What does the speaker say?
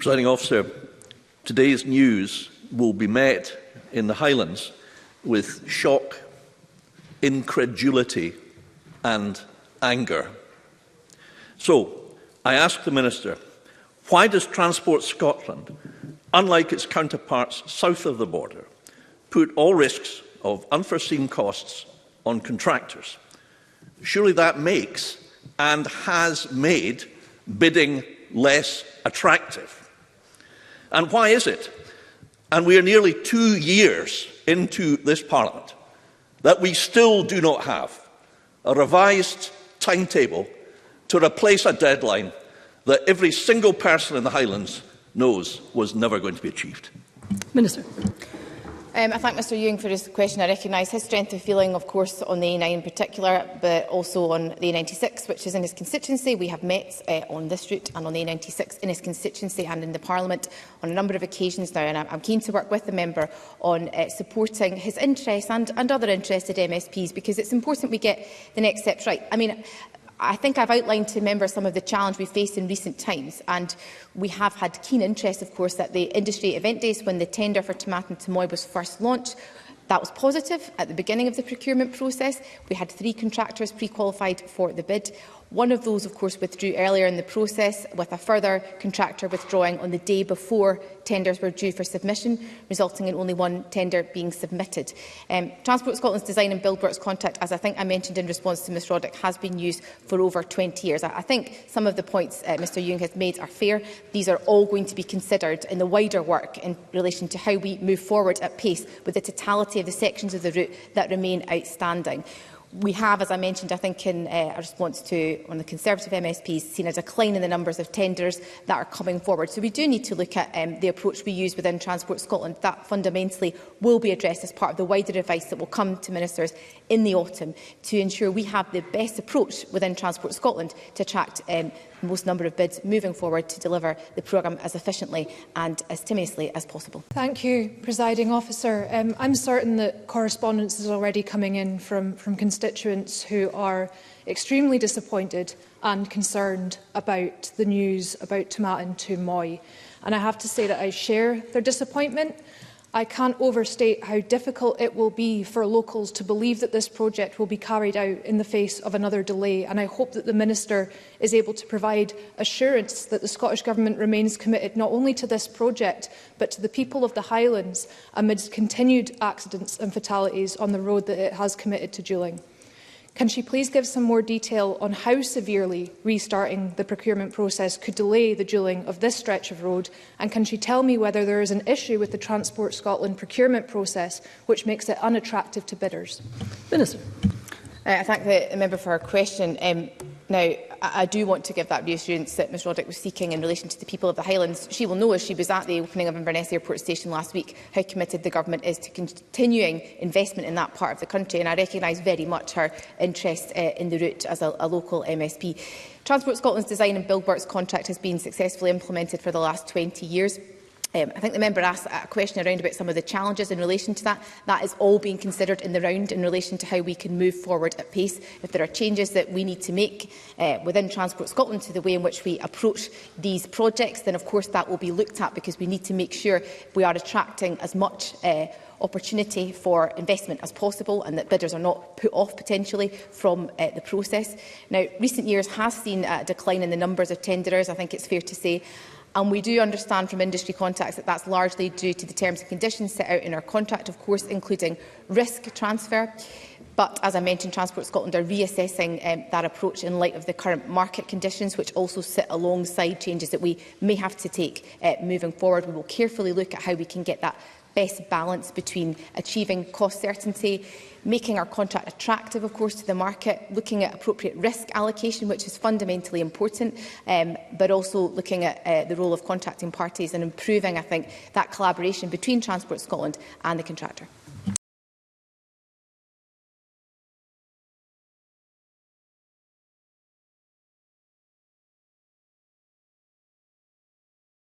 Presiding Officer, today's news will be met in the Highlands with shock, incredulity and anger. So, I ask the Minister, why does Transport Scotland, unlike its counterparts south of the border, put all risks of unforeseen costs on contractors? Surely that makes and has made bidding less attractive. And why is it, and we are nearly 2 years into this Parliament, that we still do not have a revised timetable to replace a deadline that every single person in the Highlands knows was never going to be achieved? Minister. I thank Mr Ewing for his question. I recognise his strength of feeling, of course, on the A9 in particular, but also on the A96, which is in his constituency. We have met on this route and on the A96 in his constituency and in the Parliament on a number of occasions now, and I'm keen to work with the member on supporting his interests and other interested MSPs, because it's important we get the next steps right. I think I've outlined to members some of the challenge we've faced in recent times, and we have had keen interest, of course, at the industry event days when the tender for Tomatin Tamoy was first launched. That was positive at the beginning of the procurement process. We had 3 contractors pre-qualified for the bid. One of those, of course, withdrew earlier in the process, with a further contractor withdrawing on the day before tenders were due for submission, resulting in only 1 tender being submitted. Transport Scotland's design and build works contract, as I think I mentioned in response to Ms Roddick, has been used for over 20 years. I think some of the points Mr Ewing has made are fair. These are all going to be considered in the wider work in relation to how we move forward at pace with the totality of the sections of the route that remain outstanding. We have, as I mentioned, I think in a response to one of the Conservative MSPs, seen a decline in the numbers of tenders that are coming forward. So we do need to look at the approach we use within Transport Scotland. That fundamentally will be addressed as part of the wider advice that will come to ministers in the autumn to ensure we have the best approach within Transport Scotland to attract the most number of bids moving forward to deliver the programme as efficiently and as seamlessly as possible. Thank you, Presiding Officer. I'm certain that correspondence is already coming in from constituents who are extremely disappointed and concerned about the news about Tomatin Tamoy. And I have to say that I share their disappointment. I can't overstate how difficult it will be for locals to believe that this project will be carried out in the face of another delay, and I hope that the Minister is able to provide assurance that the Scottish Government remains committed not only to this project but to the people of the Highlands amidst continued accidents and fatalities on the road that it has committed to duelling. Can she please give some more detail on how severely restarting the procurement process could delay the duelling of this stretch of road? And can she tell me whether there is an issue with the Transport Scotland procurement process which makes it unattractive to bidders? Minister. I thank the member for her question. Now, I do want to give that reassurance that Ms Roddick was seeking in relation to the people of the Highlands. She will know, as she was at the opening of Inverness Airport Station last week, how committed the Government is to continuing investment in that part of the country, and I recognise very much her interest in the route as a local MSP. Transport Scotland's design and build works contract has been successfully implemented for the last 20 years. I think the member asked a question around about some of the challenges in relation to that. That is all being considered in the round in relation to how we can move forward at pace. If there are changes that we need to make within Transport Scotland to the way in which we approach these projects, then of course that will be looked at, because we need to make sure we are attracting as much opportunity for investment as possible and that bidders are not put off potentially from the process. Now, recent years has seen a decline in the numbers of tenderers, I think it's fair to say. And we do understand from industry contacts that that's largely due to the terms and conditions set out in our contract, of course, including risk transfer. But, as I mentioned, Transport Scotland are reassessing that approach in light of the current market conditions, which also sit alongside changes that we may have to take moving forward. We will carefully look at how we can get that best balance between achieving cost certainty, making our contract attractive, of course, to the market, looking at appropriate risk allocation, which is fundamentally important, but also looking at the role of contracting parties and improving, I think, that collaboration between Transport Scotland and the contractor.